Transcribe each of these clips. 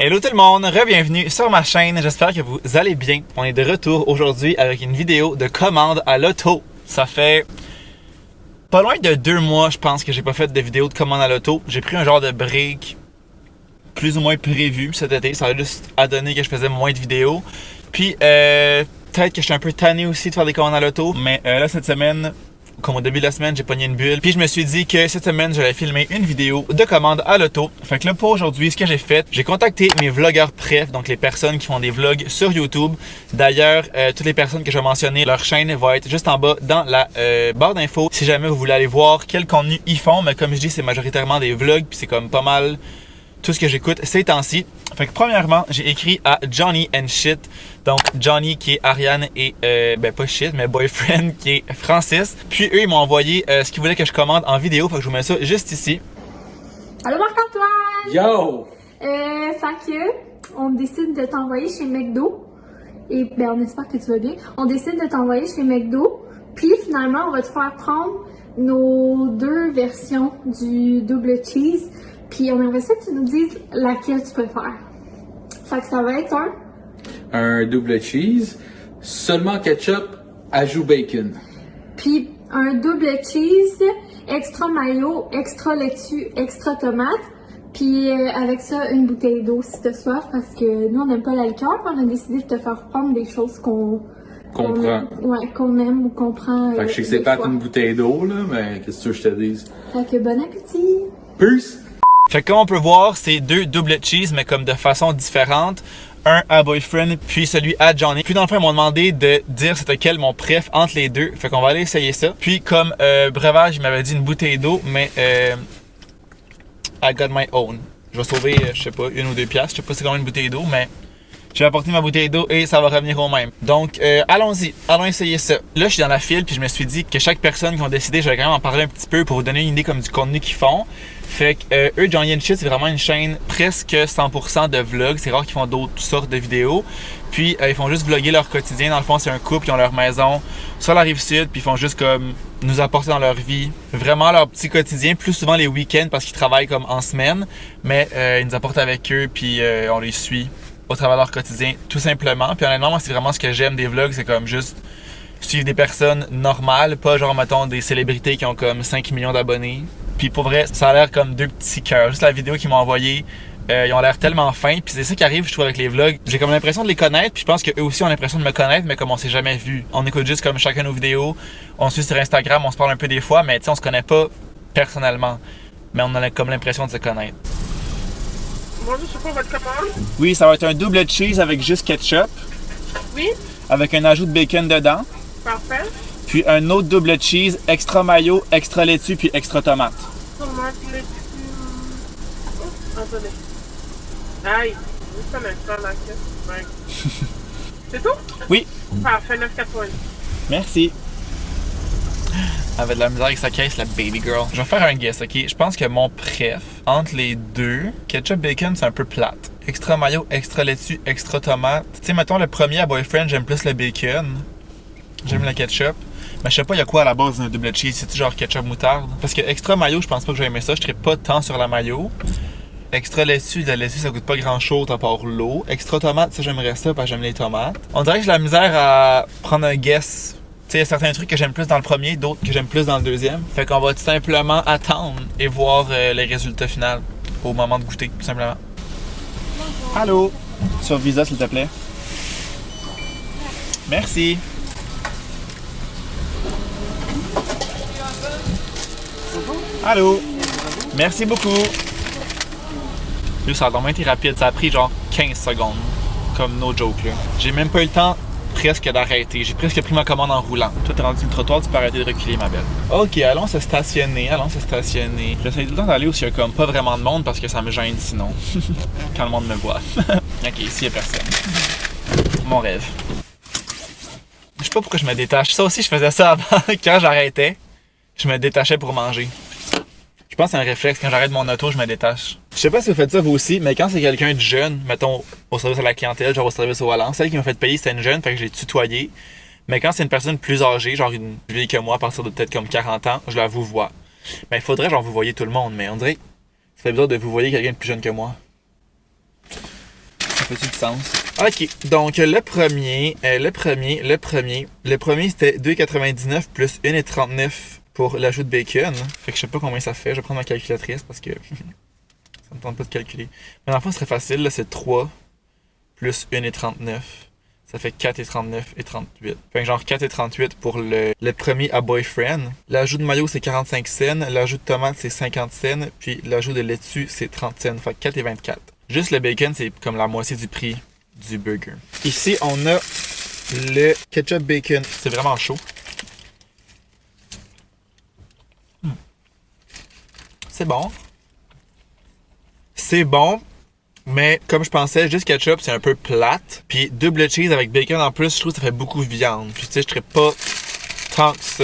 Hello tout le monde, re-bienvenue sur ma chaîne, j'espère que vous allez bien. On est de retour aujourd'hui avec une vidéo de commande à l'auto. Ça fait pas loin de 2 mois, je pense, que j'ai pas fait de vidéo de commande à l'auto. J'ai pris un genre de break plus ou moins prévu cet été, ça a juste à donner que je faisais moins de vidéos. Puis peut-être que je suis un peu tanné aussi de faire des commandes à l'auto, mais là cette semaine, comme au début de la semaine, j'ai pogné une bulle. Puis je me suis dit que cette semaine, j'allais filmer une vidéo de commande à l'auto. Fait que là, pour aujourd'hui, ce que j'ai fait, j'ai contacté mes vlogueurs préf, donc les personnes qui font des vlogs sur YouTube. D'ailleurs, toutes les personnes que je vais mentionner, leur chaîne va être juste en bas dans la barre d'infos. Si jamais vous voulez aller voir quel contenu ils font, mais comme je dis, c'est majoritairement des vlogs, puis c'est comme pas mal tout ce que j'écoute ces temps-ci. Fait que premièrement, j'ai écrit à Johnny and Shit. Donc Johnny qui est Ariane et pas Shit, mais Boyfriend qui est Francis. Puis eux, ils m'ont envoyé ce qu'ils voulaient que je commande en vidéo. Fait que je vous mets ça juste ici. Allô Marc-Antoine! Yo! Fait que on décide de t'envoyer chez McDo. Et on espère que tu vas bien. On décide de t'envoyer chez McDo. Puis finalement, on va te faire prendre nos 2 versions du double cheese. Puis on aimerait ça que tu nous dises laquelle tu préfères. Fait que ça va être Un double cheese, seulement ketchup, ajout bacon. Puis un double cheese, extra mayo, extra laitue, extra tomate. Puis avec ça, une bouteille d'eau si t'as soif, parce que nous on n'aime pas l'alcool. On a décidé de te faire prendre des choses qu'on Qu'on prend. Ouais, qu'on aime ou qu'on prend. Fait que je sais que c'est pas une bouteille d'eau, là, mais qu'est-ce que je te dise? Fait que bon appétit! Peace! Fait que comme on peut voir, c'est 2 double cheese, mais comme de façon différente. Un à Boyfriend, puis celui à Johnny. Puis dans le fond, ils m'ont demandé de dire c'était quel mon préf entre les deux. Fait qu'on va aller essayer ça. Puis comme breuvage, ils m'avaient dit une bouteille d'eau, mais I got my own. Je vais sauver, je sais pas, 1 ou 2 piastres. Je sais pas c'est combien une bouteille d'eau, mais j'ai apporté ma bouteille d'eau et ça va revenir au même. Donc, allons-y, allons essayer ça. Là, je suis dans la file, puis je me suis dit que chaque personne qui ont décidé, je vais quand même en parler un petit peu pour vous donner une idée comme du contenu qu'ils font. Fait que eux, Johnny and Shit, c'est vraiment une chaîne presque 100% de vlogs. C'est rare qu'ils font d'autres sortes de vidéos. Puis, ils font juste vlogger leur quotidien. Dans le fond, c'est un couple qui ont leur maison sur la Rive-Sud, puis ils font juste comme nous apporter dans leur vie vraiment leur petit quotidien, plus souvent les week-ends parce qu'ils travaillent comme en semaine. Mais ils nous apportent avec eux, puis on les suit au travers de leur quotidien, tout simplement. Puis honnêtement, moi, c'est vraiment ce que j'aime des vlogs, c'est comme juste suivre des personnes normales, pas genre, mettons, des célébrités qui ont comme 5 millions d'abonnés. Puis pour vrai, ça a l'air comme 2 petits cœurs. Juste la vidéo qu'ils m'ont envoyée, ils ont l'air tellement fins. Puis c'est ça qui arrive, je trouve, avec les vlogs. J'ai comme l'impression de les connaître, puis je pense qu'eux aussi ont l'impression de me connaître, mais comme on s'est jamais vu. On écoute juste comme chacun nos vidéos, on se suit sur Instagram, on se parle un peu des fois, mais tu sais, on se connaît pas personnellement. Mais on a comme l'impression de se connaître. Bonjour, c'est quoi votre commande? Oui, ça va être un double cheese avec juste ketchup, Oui, avec un ajout de bacon dedans. parfait. Puis un autre double cheese, extra mayo, extra laitue, puis extra tomate. Tomate, laitue. Oh, attendez. Aïe, juste un instant, là. Ouais. C'est tout? Oui, Parfait, 9,80. merci. Elle avait de la misère avec sa caisse, la baby girl. Je vais faire un guess, ok? Je pense que mon préf, entre les deux, ketchup bacon, c'est un peu plate. Extra mayo, extra laitue, extra tomate. Tu sais, mettons le premier à Boyfriend, j'aime plus le bacon. J'aime le ketchup. Mais je sais pas, il y a quoi à la base d'un double cheese? C'est-tu genre ketchup moutarde? Parce que extra mayo, je pense pas que j'ai aimé ça. Je serais pas tant sur la mayo. Extra laitue, la laitue, ça coûte pas grand chose à part l'eau. Extra tomate, ça j'aimerais ça parce que j'aime les tomates. On dirait que j'ai la misère à prendre un guess. Tu sais, il y a certains trucs que j'aime plus dans le premier, d'autres que j'aime plus dans le deuxième. Fait qu'on va tout simplement attendre et voir les résultats finaux au moment de goûter, tout simplement. Bonjour. Allô? Sur Visa, s'il te plaît. Merci. Allô? Merci beaucoup. Là, ça a vraiment été rapide. Ça a pris genre 15 secondes. Comme no joke, là. J'ai même pas eu le temps presque d'arrêter. J'ai presque pris ma commande en roulant. Toi, t'es rendu sur le trottoir, tu peux arrêter de reculer, ma belle. Ok, allons se stationner, allons se stationner. J'essaie tout le temps d'aller où il y a comme pas vraiment de monde parce que ça me gêne sinon. Quand le monde me voit. Ok, ici, il y a personne. Mon rêve. Je sais pas pourquoi je me détache. Ça aussi, je faisais ça avant. Quand j'arrêtais, je me détachais pour manger. Je pense que c'est un réflexe. Quand j'arrête mon auto, je me détache. Je sais pas si vous faites ça vous aussi, mais quand c'est quelqu'un de jeune, mettons au service à la clientèle, genre au service au volant, celle qui m'a fait payer, c'était une jeune, fait que je l'ai tutoyée. Mais quand c'est une personne plus âgée, genre une plus vieille que moi, à partir de peut-être comme 40 ans, je la vous vois. Mais il faudrait genre vous voyez tout le monde, mais on dirait que ça fait bizarre de vous voyez quelqu'un de plus jeune que moi. Ça fait-tu du sens? Ok, donc le premier c'était 2,99 plus 1,39 pour l'ajout de bacon. Fait que je sais pas combien ça fait. Je vais prendre ma calculatrice parce que ça me tente pas de calculer. Mais dans le fond, ce serait facile. Là, c'est 3 plus 1,39. Ça fait 4,39 et 38. Fait que genre 4,38 pour le premier à Boyfriend. L'ajout de mayo, c'est 45 cents. L'ajout de tomate, c'est 50 cents. Puis l'ajout de laitue, c'est 30 cents. Fait que 4,24. Juste le bacon, c'est comme la moitié du prix du burger. Ici, on a le ketchup bacon. C'est vraiment chaud. C'est bon. C'est bon. Mais comme je pensais, juste ketchup, c'est un peu plate. Puis double cheese avec bacon en plus, je trouve que ça fait beaucoup de viande. Puis tu sais, je serais pas tant que ça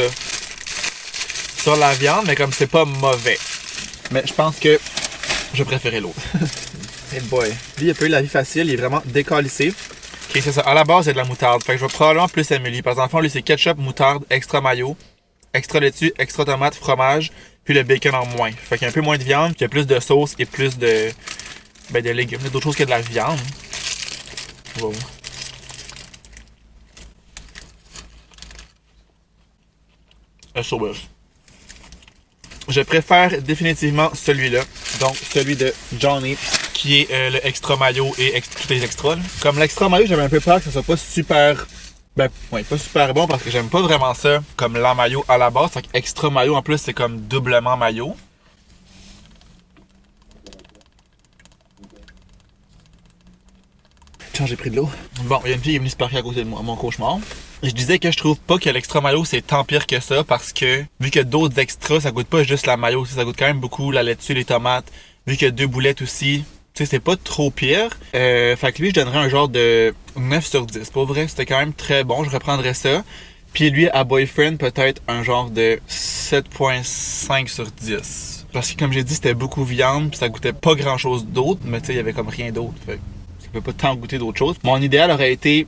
sur la viande, mais comme c'est pas mauvais. Mais je pense que je préférais l'autre. Hey boy. Lui, il a pas eu la vie facile, il est vraiment décalissé. Ok, c'est ça. À la base, il y a de la moutarde. Fait que je vais probablement plus aimer lui. Parce qu'en fond, lui, c'est ketchup, moutarde, extra mayo, extra laitue, extra tomate, fromage, puis le bacon en moins. Fait qu'il y a un peu moins de viande, puis il y a plus de sauce et plus de. Ben, des légumes, d'autres choses que de la viande. Wow. SOS. Je préfère définitivement celui-là. Donc, celui de Johnny, qui est le extra mayo et tous les extras. Là. Comme l'extra mayo, j'avais un peu peur que ça soit pas super. Ben, ouais, pas super bon parce que j'aime pas vraiment ça comme la mayo à la base. Fait que extra mayo en plus, c'est comme doublement mayo. J'ai pris de l'eau. Bon, il y a une fille qui est venue se parquer à côté de moi, mon cauchemar. Je disais que je trouve pas que l'extra mayo c'est tant pire que ça parce que vu que d'autres extras, ça goûte pas juste la mayo, ça goûte quand même beaucoup la laitue, les tomates. Vu qu'il y a 2 boulettes aussi, tu sais, c'est pas trop pire. Fait que lui, je donnerais un genre de 9 sur 10. Pour vrai, c'était quand même très bon, je reprendrais ça. Puis lui, à Boyfriend, peut-être un genre de 7.5 sur 10. Parce que comme j'ai dit, c'était beaucoup viande, puis ça goûtait pas grand chose d'autre, mais tu sais, il y avait comme rien d'autre. Fait je peux pas tant goûter d'autres choses. Mon idéal aurait été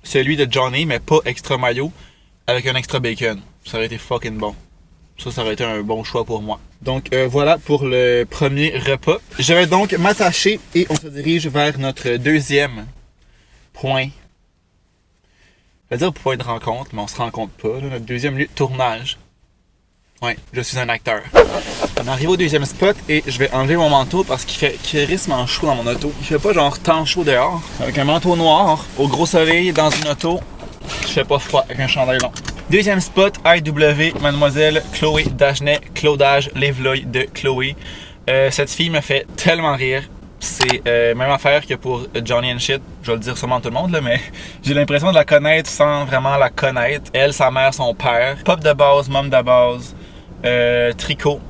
celui de Johnny, mais pas extra mayo, avec un extra bacon. Ça aurait été fucking bon. Ça aurait été un bon choix pour moi. Donc voilà pour le premier repas. Je vais donc m'attacher et on se dirige vers notre deuxième point. Je vais dire point de rencontre, mais on se rencontre pas. Là. Notre deuxième lieu de tournage. Ouais, je suis un acteur. On arrive au deuxième spot et je vais enlever mon manteau parce qu'il fait crissement chaud dans mon auto. Il fait pas genre tant chaud dehors. Avec un manteau noir, au gros soleil, dans une auto, je fais pas froid avec un chandail long. Deuxième spot, IW, Mademoiselle Chloé Dagenet, Claudage, Léveloy de Chloé. Cette fille me fait tellement rire. C'est même affaire que pour Johnny and Shit. Je vais le dire sûrement à tout le monde, là, mais j'ai l'impression de la connaître sans vraiment la connaître. Elle, sa mère, son père. Pop de base, mom de base. Tricot,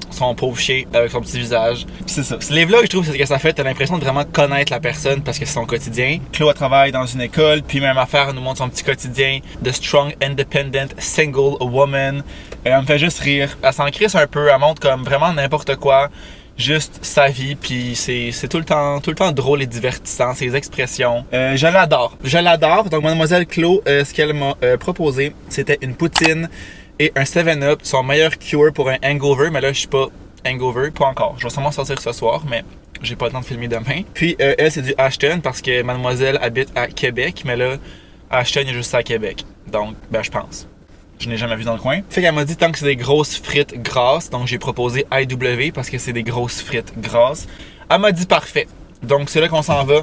son pauvre chien avec son petit visage. C'est ça. Les vlogs, je trouve que ça fait, t'as l'impression de vraiment connaître la personne parce que c'est son quotidien. Chloé travaille dans une école, puis même affaire, elle nous montre son petit quotidien de strong, independent, single woman. Elle me fait juste rire. Elle s'en crisse un peu, elle montre comme vraiment n'importe quoi. Juste sa vie, puis c'est tout le temps drôle et divertissant, ses expressions. Je l'adore. Donc Mademoiselle Chloé, ce qu'elle m'a proposé, c'était une poutine et un 7-Up, son meilleur cure pour un hangover, mais là je suis pas hangover, pas encore. Je vais sûrement sortir ce soir, mais j'ai pas le temps de filmer demain. Puis elle, c'est du Ashton parce que Mademoiselle habite à Québec, mais là Ashton il est juste à Québec. Donc ben je pense. Je n'ai jamais vu dans le coin. Fait qu'elle m'a dit tant que c'est des grosses frites grasses, donc j'ai proposé IW parce que c'est des grosses frites grasses. Elle m'a dit parfait. Donc c'est là qu'on s'en va.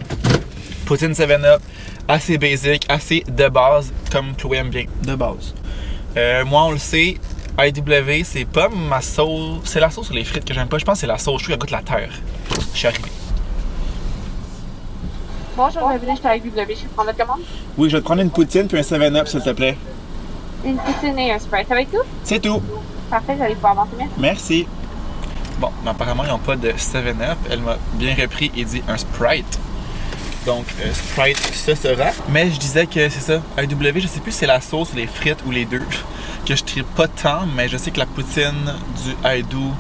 Poutine 7-Up, assez basic, assez de base, comme Chloé aime bien, de base. Moi on le sait, IW c'est pas ma sauce, c'est la sauce sur les frites que j'aime pas, je pense que c'est la sauce, je trouve qu'elle goûte la terre. Je suis arrivé. Bonjour, bienvenue chez IW, je vais prendre votre commande. Oui, je vais te prendre une poutine puis un 7-Up s'il te plaît. Une poutine et un Sprite, ça va être tout? C'est tout. Parfait, vous allez pouvoir avancer, merci. Merci. Bon, mais apparemment ils n'ont pas de 7-Up, elle m'a bien repris et dit un Sprite. Donc, Sprite, ce sera. Mais je disais que c'est ça, IW, je sais plus si c'est la sauce, les frites ou les deux, que je tripe pas tant, mais je sais que la poutine du IW,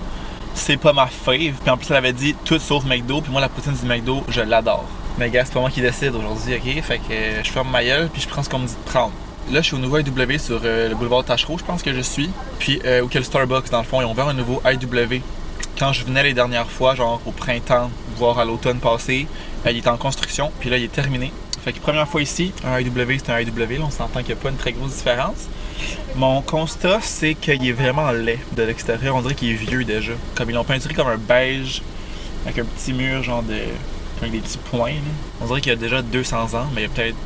c'est pas ma fave. Puis en plus, elle avait dit tout sauf McDo, puis moi, la poutine du McDo, je l'adore. Mais gars, c'est pas moi qui décide aujourd'hui, ok? Fait que je ferme ma gueule, puis je prends ce qu'on me dit de prendre. Là, je suis au nouveau IW sur le boulevard Tachereau, je pense que je suis. Puis, ou que le Starbucks, dans le fond, ils ont ouvert un nouveau IW. Quand je venais les dernières fois, genre au printemps, voire à l'automne passé, Il est en construction, puis là, il est terminé. Fait que première fois ici, un AEW, c'est un AEW. Là, on s'entend qu'il n'y a pas une très grosse différence. Mon constat, c'est qu'il est vraiment laid de l'extérieur. On dirait qu'il est vieux déjà. Comme ils l'ont peinturé comme un beige, avec un petit mur, genre de... avec des petits points. Là. On dirait qu'il a déjà 200 ans, mais il y a peut-être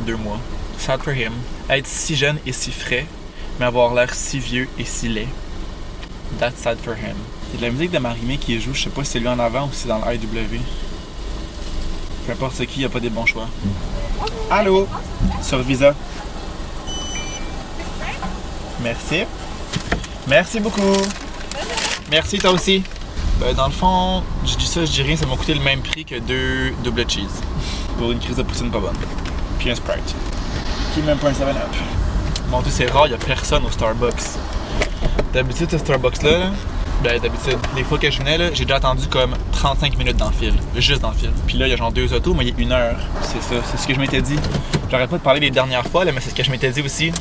2 mois. Sad for him. Être si jeune et si frais, mais avoir l'air si vieux et si laid. That's sad for him. Il y a de la musique de Marimé qui joue, je sais pas si c'est lui en avant ou si c'est dans le AEW. Peu importe c'est qui, il n'y a pas des bons choix. Allô? Sur Visa. Merci. Merci beaucoup. Merci, toi aussi. Ben, dans le fond, je dis ça, je dis rien, ça m'a coûté le même prix que 2 double cheese. Pour une crise de poutine pas bonne. Puis un Sprite. Qui est même pas un 7-Up. Mon Dieu, c'est rare, il n'y a personne au Starbucks. D'habitude, ce Starbucks-là, ben d'habitude, les fois que je venais, là, j'ai déjà attendu comme 35 minutes dans le fil. Juste dans le fil. Puis là, il y a genre 2 autos, mais il y a 1 heure. C'est ça, c'est ce que je m'étais dit. J'arrête pas de parler des dernières fois, là, mais c'est ce que je m'étais dit aussi.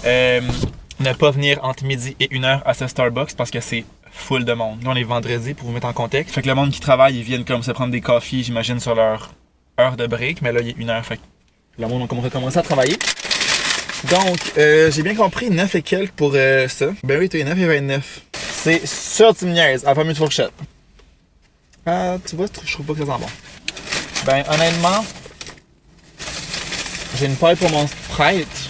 Ne pas venir entre midi et 1 heure à ce Starbucks parce que c'est full de monde. Là, on est vendredi pour vous mettre en contexte. Fait que le monde qui travaille, ils viennent comme se prendre des coffees, j'imagine, sur leur heure de break. Mais là, il est 1 heure. Fait que le monde va commencer à travailler. Donc, j'ai bien compris, 9 et quelques pour ça. Ben oui, t'es 9 et 29. C'est sûr tu me niaises, à pas mieux de fourchette. Ah, tu vois, je trouve pas que ça sent bon. Ben, honnêtement, j'ai une paille pour mon Sprite,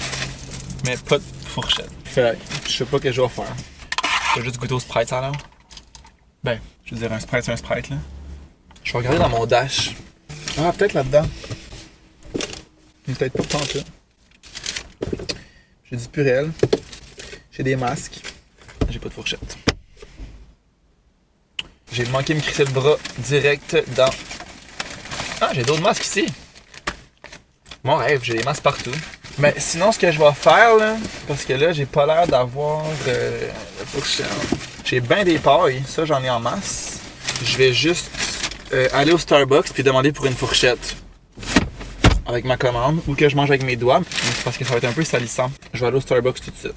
mais pas de fourchette. Fait que je sais pas ce que je vais faire. Je vais juste goûter au Sprite, ça, là. Ben, je veux dire, un Sprite, c'est un Sprite, là. Je vais regarder dans mon dash. Ah, peut-être là-dedans. Mais peut-être pas tant, ça. J'ai du Purel. J'ai des masques. J'ai pas de fourchette. J'ai manqué de me crisser le bras direct dans... Ah, j'ai d'autres masques ici. Mon rêve, j'ai des masques partout. Mais sinon, ce que je vais faire, là, parce que là, j'ai pas l'air d'avoir la fourchette. J'ai bien des pailles, ça, j'en ai en masse. Je vais juste aller au Starbucks puis demander pour une fourchette avec ma commande ou que je mange avec mes doigts. Parce que ça va être un peu salissant. Je vais aller au Starbucks tout de suite.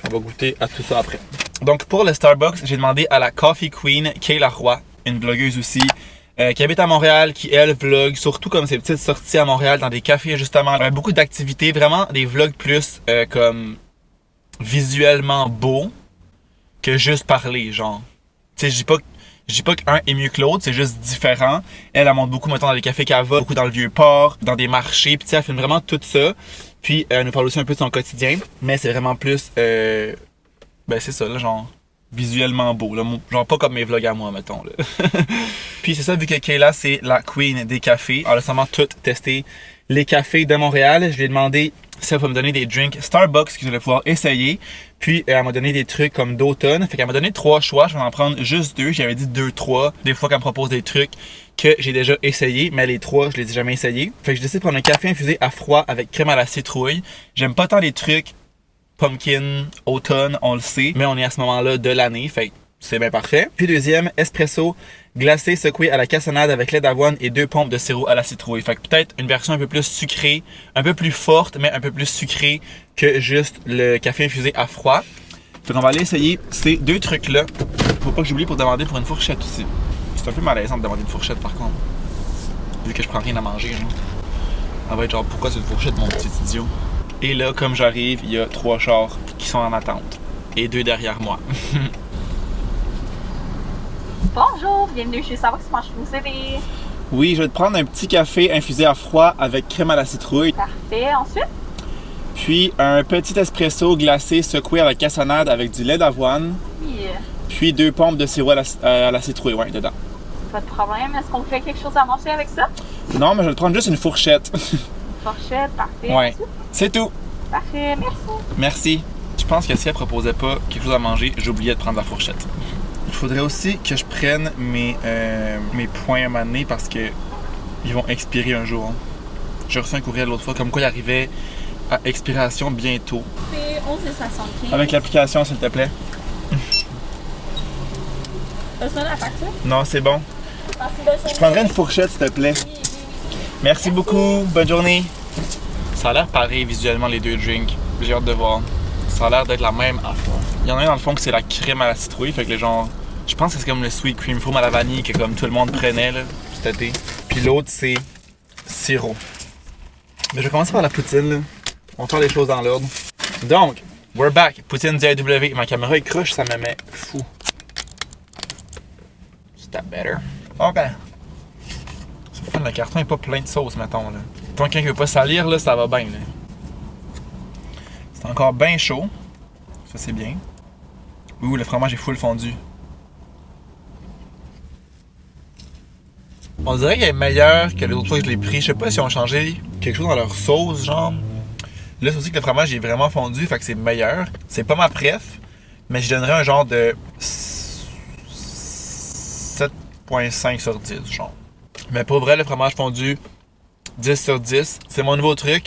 On va goûter à tout ça après. Donc pour le Starbucks, j'ai demandé à la Coffee Queen, Kayla Roy, une blogueuse aussi, qui habite à Montréal, qui elle vlog, surtout comme ses petites sorties à Montréal dans des cafés justement. Beaucoup d'activités, vraiment des vlogs plus comme visuellement beaux que juste parler, genre. Tu sais, je dis pas qu'un est mieux que l'autre, c'est juste différent. Elle montre beaucoup, mettons, dans les cafés qu'elle va, beaucoup dans le Vieux-Port, dans des marchés, puis tu sais, elle filme vraiment tout ça. Puis elle nous parle aussi un peu de son quotidien, mais c'est vraiment plus, ben c'est ça, là, genre, visuellement beau, là, genre pas comme mes vlogs à moi, mettons, là. Puis c'est ça, vu que Kayla, c'est la queen des cafés, elle a sûrement tout testé les cafés de Montréal. Je lui ai demandé si elle va me donner des drinks Starbucks que je vais pouvoir essayer. Puis elle m'a donné des trucs comme d'automne. Fait qu'elle m'a donné 3 choix. Je vais en prendre juste 2. J'avais dit 2, 3. Des fois qu'elle me propose des trucs que j'ai déjà essayé. Mais les 3, je les ai jamais essayés. Fait que je décide de prendre un café infusé à froid avec crème à la citrouille. J'aime pas tant les trucs pumpkin, automne, on le sait. Mais on est à ce moment-là de l'année. Fait que c'est bien parfait. Puis deuxième, espresso glacé secoué à la cassonade avec lait d'avoine et 2 pompes de sirop à la citrouille. Fait que peut-être une version un peu plus sucrée, un peu plus forte, mais un peu plus sucrée que juste le café infusé à froid. Fait qu'on va aller essayer ces 2 trucs-là. Faut pas que j'oublie pour demander pour une fourchette aussi. C'est un peu malaisant de demander une fourchette par contre. Vu que je prends rien à manger, genre. On va être genre, pourquoi c'est une fourchette, mon petit idiot? Et là, comme j'arrive, il y a 3 chars qui sont en attente. Et 2 derrière moi. Bonjour, bienvenue chez Starbucks, comment je peux vous aider? Oui, je vais te prendre un petit café infusé à froid avec crème à la citrouille. Parfait, ensuite? Puis un petit espresso glacé secoué à la cassonade avec du lait d'avoine. Oui. Puis 2 pompes de sirop à la citrouille, ouais, dedans. Pas de problème, est-ce qu'on fait quelque chose à manger avec ça? Non, mais je vais te prendre juste une fourchette. Fourchette, parfait. Ouais, Ensuite? c'est tout. Parfait, merci. Merci. Je pense que si elle proposait pas quelque chose à manger, j'oubliais de prendre la fourchette. Il faudrait aussi que je prenne mes points à un moment donné parce que ils vont expirer un jour. J'ai reçu un courriel l'autre fois comme quoi il arrivait à expiration bientôt. C'est 11,75. Avec l'application, s'il te plaît. T'as besoin de la facture? Non, c'est bon. Merci, bonne journée. Je prendrais une fourchette, s'il te plaît. Merci beaucoup. Bonne journée. Ça a l'air pareil visuellement, les 2 drinks. J'ai hâte de voir. Ça a l'air d'être la même affaire. Il y en a un dans le fond que c'est la crème à la citrouille. Fait que les gens... Je pense que c'est comme le sweet cream foam à la vanille que comme tout le monde prenait là, cet été. Puis l'autre, c'est sirop. Mais je vais commencer par la poutine, là. On va faire les choses dans l'ordre. Donc, we're back. Poutine DAW. Ma caméra est croche, ça me met fou. Is that better? OK. C'est fun, le carton est pas plein de sauce, mettons, là. Tant quelqu'un qui veut pas salir, là, ça va bien, là. C'est encore bien chaud. Ça, c'est bien. Ouh, le fromage est full fondu. On dirait qu'il est meilleur que les autres fois que je l'ai pris. Je sais pas si on a changé quelque chose dans leur sauce, genre. Là, c'est aussi que le fromage est vraiment fondu, fait que c'est meilleur. C'est pas ma préf, mais je donnerais un genre de 7.5 sur 10, genre. Mais pour vrai, le fromage fondu, 10 sur 10. C'est mon nouveau truc.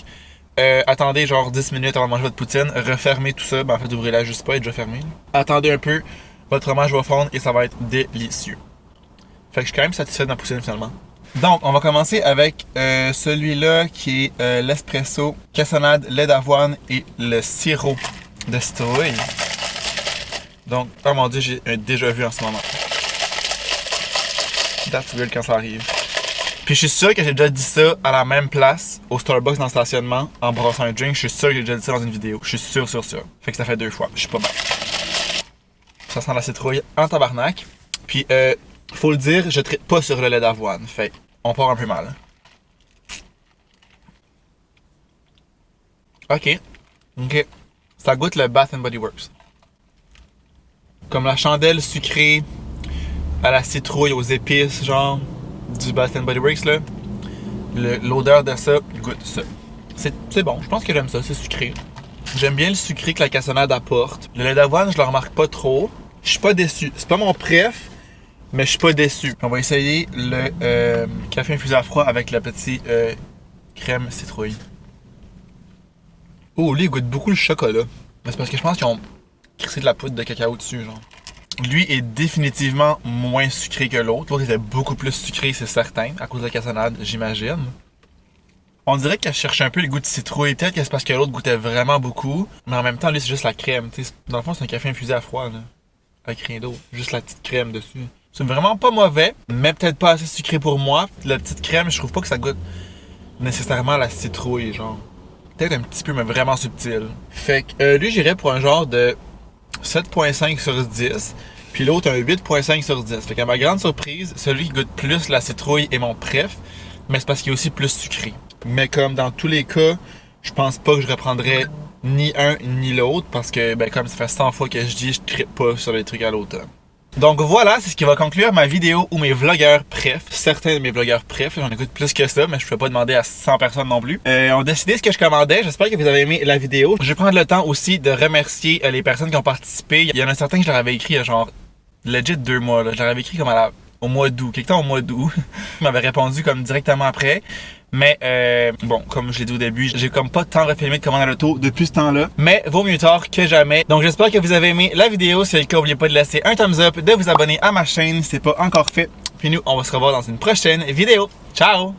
Attendez genre 10 minutes avant de manger votre poutine. Refermez tout ça. Ben, en fait, ouvrez-la juste pas, elle est déjà fermée. Attendez un peu. Votre fromage va fondre et ça va être délicieux. Fait que je suis quand même satisfait de ma poutine finalement. Donc, on va commencer avec celui-là qui est l'espresso, cassonade, lait d'avoine et le sirop de citrouille. Donc, oh mon dieu, j'ai un déjà vu en ce moment. That's weird quand ça arrive. Puis je suis sûr que j'ai déjà dit ça à la même place, au Starbucks dans le stationnement, en brassant un drink. Je suis sûr que j'ai déjà dit ça dans une vidéo. Je suis sûr. Fait que ça fait 2 fois. Je suis pas mal. Ça sent la citrouille en tabarnak. Puis, faut le dire, je traite pas sur le lait d'avoine. Fait on part un peu mal. Ok. Ça goûte le Bath & Body Works. Comme la chandelle sucrée à la citrouille, aux épices, genre, du Bath & Body Works, là. L'odeur de ça goûte ça. C'est bon, je pense que j'aime ça, c'est sucré. J'aime bien le sucré que la cassonade apporte. Le lait d'avoine, je le remarque pas trop. Je suis pas déçu. C'est pas mon préf, mais je suis pas déçu. On va essayer le café infusé à froid avec la petite crème citrouille. Oh, lui, il goûte beaucoup le chocolat. Mais c'est parce que je pense qu'ils ont crissé de la poudre de cacao dessus, genre. Lui est définitivement moins sucré que l'autre. L'autre était beaucoup plus sucré, c'est certain, à cause de la cassonade, j'imagine. On dirait qu'elle cherche un peu le goût de citrouille. Peut-être que c'est parce que l'autre goûtait vraiment beaucoup. Mais en même temps, lui, c'est juste la crème. T'sais, dans le fond, c'est un café infusé à froid, là. Avec rien d'autre. Juste la petite crème dessus. C'est vraiment pas mauvais, mais peut-être pas assez sucré pour moi. La petite crème, je trouve pas que ça goûte nécessairement la citrouille, genre. Peut-être un petit peu, mais vraiment subtil. Fait que lui, j'irais pour un genre de 7.5 sur 10. Puis l'autre, un 8.5 sur 10. Fait qu'à ma grande surprise, celui qui goûte plus la citrouille est mon préf. Mais c'est parce qu'il est aussi plus sucré. Mais comme dans tous les cas, je pense pas que je reprendrais ni un ni l'autre. Parce que, ben, comme ça fait 100 fois que je dis, je trippe pas sur les trucs à l'automne. Donc voilà, c'est ce qui va conclure ma vidéo où mes vlogueurs préf, certains de mes vlogueurs préf, j'en écoute plus que ça, mais je peux pas demander à 100 personnes non plus, ont décidé ce que je commandais. J'espère que vous avez aimé la vidéo. Je vais prendre le temps aussi de remercier les personnes qui ont participé. Il y en a certains que je leur avais écrit il y a genre legit 2 mois. Là. Je leur avais écrit comme au mois d'août, quelque temps au mois d'août. Ils m'avaient répondu comme directement après. Mais bon, comme je l'ai dit au début, j'ai comme pas tant refilmé de commandes à l'auto depuis ce temps-là. Mais vaut mieux tard que jamais. Donc j'espère que vous avez aimé la vidéo. Si c'est le cas, n'oubliez pas de laisser un thumbs up, de vous abonner à ma chaîne si c'est pas encore fait. Puis nous, on va se revoir dans une prochaine vidéo. Ciao!